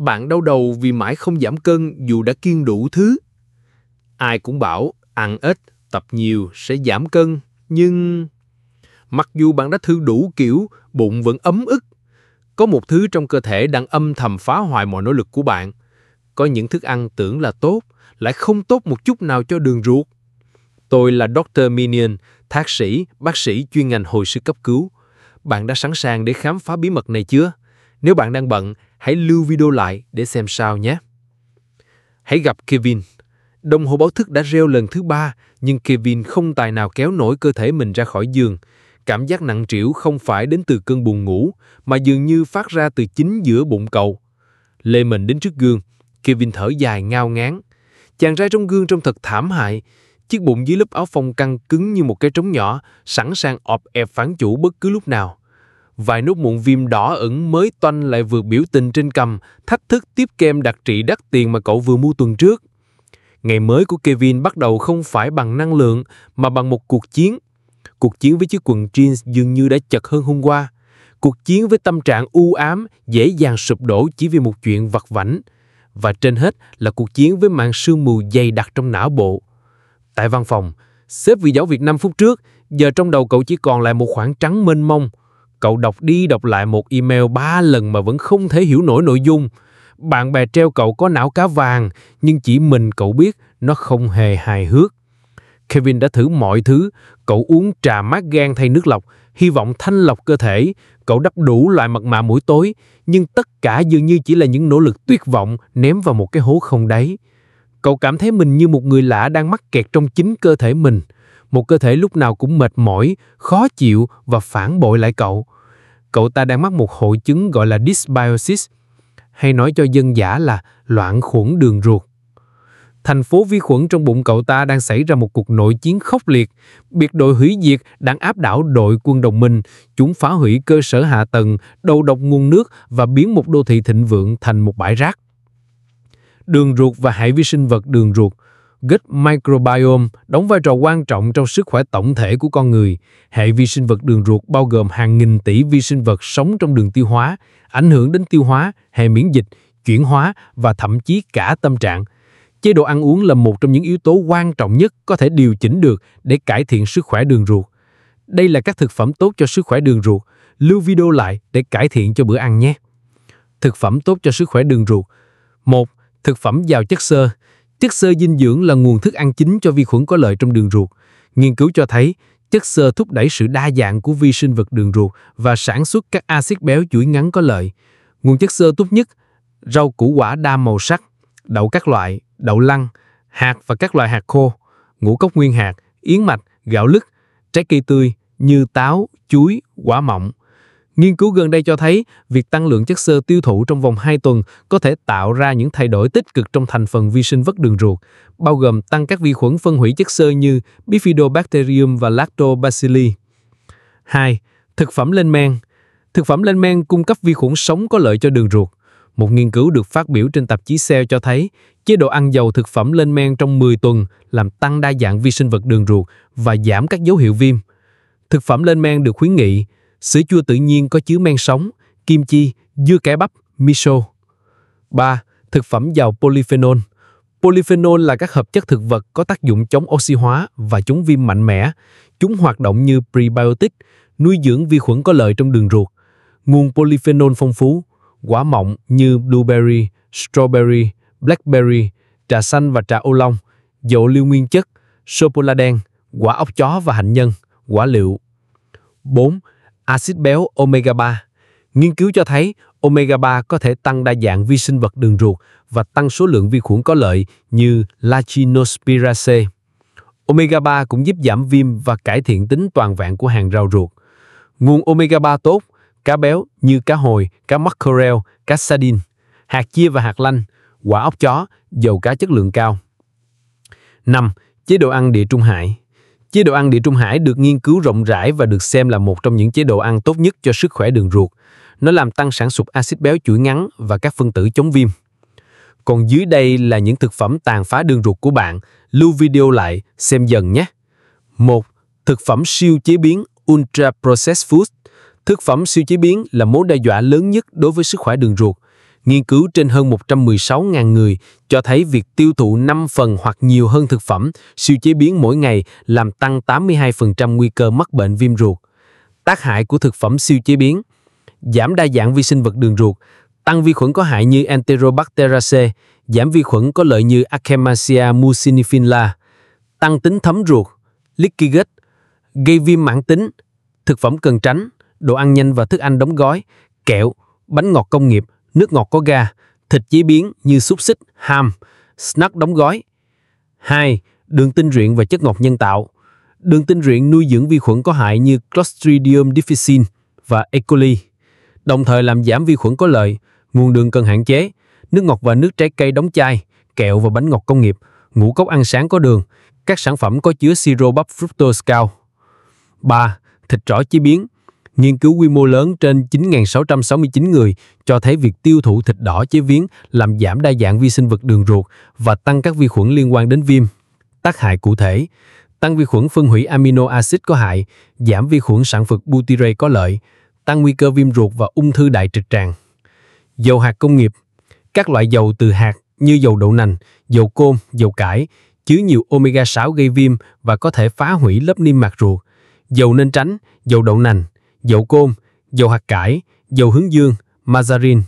Bạn đau đầu vì mãi không giảm cân dù đã kiêng đủ thứ. Ai cũng bảo ăn ít, tập nhiều sẽ giảm cân, nhưng mặc dù bạn đã thử đủ kiểu, bụng vẫn ấm ức. Có một thứ trong cơ thể đang âm thầm phá hoại mọi nỗ lực của bạn. Có những thức ăn tưởng là tốt, lại không tốt một chút nào cho đường ruột. Tôi là Dr. Minion, thạc sĩ, bác sĩ chuyên ngành hồi sức cấp cứu. Bạn đã sẵn sàng để khám phá bí mật này chưa? Nếu bạn đang bận, hãy lưu video lại để xem sao nhé. Hãy gặp Kevin. Đồng hồ báo thức đã reo lần thứ 3, nhưng Kevin không tài nào kéo nổi cơ thể mình ra khỏi giường. Cảm giác nặng trĩu không phải đến từ cơn buồn ngủ, mà dường như phát ra từ chính giữa bụng cậu. Lê mình đến trước gương, Kevin thở dài ngao ngán. Chàng trai trong gương trông thật thảm hại. Chiếc bụng dưới lớp áo phông căng cứng như một cái trống nhỏ, sẵn sàng ọp ẹp phản chủ bất cứ lúc nào. Vài nốt mụn viêm đỏ ửng mới toanh lại vừa biểu tình trên cằm, thách thức tiếp kem đặc trị đắt tiền mà cậu vừa mua tuần trước. Ngày mới của Kevin bắt đầu không phải bằng năng lượng, mà bằng một cuộc chiến. Cuộc chiến với chiếc quần jeans dường như đã chật hơn hôm qua. Cuộc chiến với tâm trạng u ám, dễ dàng sụp đổ chỉ vì một chuyện vặt vãnh. Và trên hết là cuộc chiến với màn sương mù dày đặc trong não bộ. Tại văn phòng, sếp vừa giấu việc 5 phút trước, giờ trong đầu cậu chỉ còn lại một khoảng trắng mênh mông. Cậu đọc đi đọc lại một email 3 lần mà vẫn không thể hiểu nổi nội dung. Bạn bè treo cậu có não cá vàng, nhưng chỉ mình cậu biết nó không hề hài hước. Kevin đã thử mọi thứ. Cậu uống trà mát gan thay nước lọc, hy vọng thanh lọc cơ thể. Cậu đắp đủ loại mật mạ mỗi tối, nhưng tất cả dường như chỉ là những nỗ lực tuyệt vọng ném vào một cái hố không đáy. Cậu cảm thấy mình như một người lạ đang mắc kẹt trong chính cơ thể mình. Một cơ thể lúc nào cũng mệt mỏi, khó chịu và phản bội lại cậu. Cậu ta đang mắc một hội chứng gọi là dysbiosis, hay nói cho dân dã là loạn khuẩn đường ruột. Thành phố vi khuẩn trong bụng cậu ta đang xảy ra một cuộc nội chiến khốc liệt. Biệt đội hủy diệt đang áp đảo đội quân đồng minh. Chúng phá hủy cơ sở hạ tầng, đầu độc nguồn nước và biến một đô thị thịnh vượng thành một bãi rác. Đường ruột và hệ vi sinh vật đường ruột, gut microbiome, đóng vai trò quan trọng trong sức khỏe tổng thể của con người. Hệ vi sinh vật đường ruột bao gồm hàng nghìn tỷ vi sinh vật sống trong đường tiêu hóa, ảnh hưởng đến tiêu hóa, hệ miễn dịch, chuyển hóa và thậm chí cả tâm trạng. Chế độ ăn uống là một trong những yếu tố quan trọng nhất có thể điều chỉnh được để cải thiện sức khỏe đường ruột. Đây là các thực phẩm tốt cho sức khỏe đường ruột. Lưu video lại để cải thiện cho bữa ăn nhé. Thực phẩm tốt cho sức khỏe đường ruột. 1. Thực phẩm giàu chất xơ. Chất xơ dinh dưỡng là nguồn thức ăn chính cho vi khuẩn có lợi trong đường ruột. Nghiên cứu cho thấy, chất xơ thúc đẩy sự đa dạng của vi sinh vật đường ruột và sản xuất các axit béo chuỗi ngắn có lợi. Nguồn chất xơ tốt nhất: rau củ quả đa màu sắc, đậu các loại, đậu lăng, hạt và các loại hạt khô, ngũ cốc nguyên hạt, yến mạch, gạo lứt, trái cây tươi như táo, chuối, quả mọng. Nghiên cứu gần đây cho thấy việc tăng lượng chất xơ tiêu thụ trong vòng 2 tuần có thể tạo ra những thay đổi tích cực trong thành phần vi sinh vật đường ruột, bao gồm tăng các vi khuẩn phân hủy chất xơ như Bifidobacterium và Lactobacilli. 2. Thực phẩm lên men. Thực phẩm lên men cung cấp vi khuẩn sống có lợi cho đường ruột. Một nghiên cứu được phát biểu trên tạp chí Cell cho thấy chế độ ăn giàu thực phẩm lên men trong 10 tuần làm tăng đa dạng vi sinh vật đường ruột và giảm các dấu hiệu viêm. Thực phẩm lên men được khuyến nghị: sữa chua tự nhiên có chứa men sống, kim chi, dưa cải bắp, miso. 3. Thực phẩm giàu polyphenol. Polyphenol là các hợp chất thực vật có tác dụng chống oxy hóa và chống viêm mạnh mẽ. Chúng hoạt động như prebiotic, nuôi dưỡng vi khuẩn có lợi trong đường ruột. Nguồn polyphenol phong phú: quả mọng như blueberry, strawberry, blackberry, trà xanh và trà ô long, dầu lưu nguyên chất, sô-cô-la đen, quả óc chó và hạnh nhân, quả lựu. 4. Axit béo omega 3. Nghiên cứu cho thấy omega 3 có thể tăng đa dạng vi sinh vật đường ruột và tăng số lượng vi khuẩn có lợi như Lachinospirase. Omega 3 cũng giúp giảm viêm và cải thiện tính toàn vẹn của hàng rau ruột. Nguồn omega 3 tốt: cá béo như cá hồi, cá mackerel, cá sardine, hạt chia và hạt lanh, quả óc chó, dầu cá chất lượng cao. 5. Chế độ ăn địa trung hải. Chế độ ăn địa trung hải được nghiên cứu rộng rãi và được xem là một trong những chế độ ăn tốt nhất cho sức khỏe đường ruột. Nó làm tăng sản xuất axit béo chuỗi ngắn và các phân tử chống viêm. Còn dưới đây là những thực phẩm tàn phá đường ruột của bạn. Lưu video lại, xem dần nhé. 1. Thực phẩm siêu chế biến Ultra Processed Food. Thực phẩm siêu chế biến là mối đe dọa lớn nhất đối với sức khỏe đường ruột. Nghiên cứu trên hơn 116.000 người cho thấy việc tiêu thụ 5 phần hoặc nhiều hơn thực phẩm siêu chế biến mỗi ngày làm tăng 82% nguy cơ mắc bệnh viêm ruột. Tác hại của thực phẩm siêu chế biến: giảm đa dạng vi sinh vật đường ruột, tăng vi khuẩn có hại như Enterobacteriaceae, giảm vi khuẩn có lợi như Akkermansia muciniphila, tăng tính thấm ruột, leaky gut, gây viêm mãn tính. Thực phẩm cần tránh: đồ ăn nhanh và thức ăn đóng gói, kẹo, bánh ngọt công nghiệp, nước ngọt có ga, thịt chế biến như xúc xích, ham, snack đóng gói. 2. Đường tinh luyện và chất ngọt nhân tạo. Đường tinh luyện nuôi dưỡng vi khuẩn có hại như Clostridium difficile và E. coli, đồng thời làm giảm vi khuẩn có lợi. Nguồn đường cần hạn chế: nước ngọt và nước trái cây đóng chai, kẹo và bánh ngọt công nghiệp, ngũ cốc ăn sáng có đường, các sản phẩm có chứa siro bắp fructose cao. 3. Thịt đỏ chế biến. Nghiên cứu quy mô lớn trên 9.669 người cho thấy việc tiêu thụ thịt đỏ chế biến làm giảm đa dạng vi sinh vật đường ruột và tăng các vi khuẩn liên quan đến viêm. Tác hại cụ thể: tăng vi khuẩn phân hủy amino acid có hại, giảm vi khuẩn sản xuất butyrate có lợi, tăng nguy cơ viêm ruột và ung thư đại trực tràng. Dầu hạt công nghiệp. Các loại dầu từ hạt như dầu đậu nành, dầu côn, dầu cải chứa nhiều omega 6 gây viêm và có thể phá hủy lớp niêm mạc ruột. Dầu nên tránh: dầu đậu nành, dầu côn, dầu hạt cải, dầu hướng dương, margarine.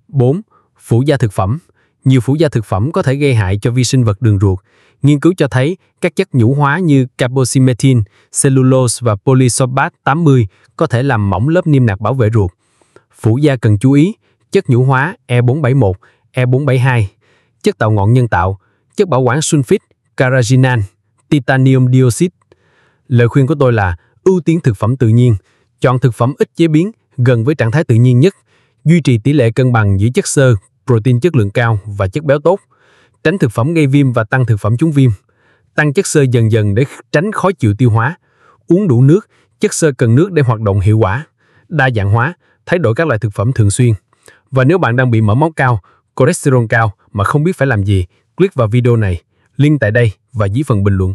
4. Phụ gia thực phẩm. Nhiều phụ gia thực phẩm có thể gây hại cho vi sinh vật đường ruột. Nghiên cứu cho thấy các chất nhũ hóa như carboxymethyl, cellulose và polysorbate 80 có thể làm mỏng lớp niêm mạc bảo vệ ruột. Phụ gia cần chú ý: chất nhũ hóa E471, E472, chất tạo ngọn nhân tạo, chất bảo quản sulfit, carrageenan, titanium dioxide. Lời khuyên của tôi là ưu tiên thực phẩm tự nhiên, chọn thực phẩm ít chế biến, gần với trạng thái tự nhiên nhất, duy trì tỷ lệ cân bằng giữa chất xơ, protein chất lượng cao và chất béo tốt, tránh thực phẩm gây viêm và tăng thực phẩm chống viêm, tăng chất xơ dần dần để tránh khó chịu tiêu hóa, uống đủ nước, chất xơ cần nước để hoạt động hiệu quả, đa dạng hóa, thay đổi các loại thực phẩm thường xuyên. Và nếu bạn đang bị mỡ máu cao, cholesterol cao mà không biết phải làm gì, click vào video này, link tại đây và dưới phần bình luận.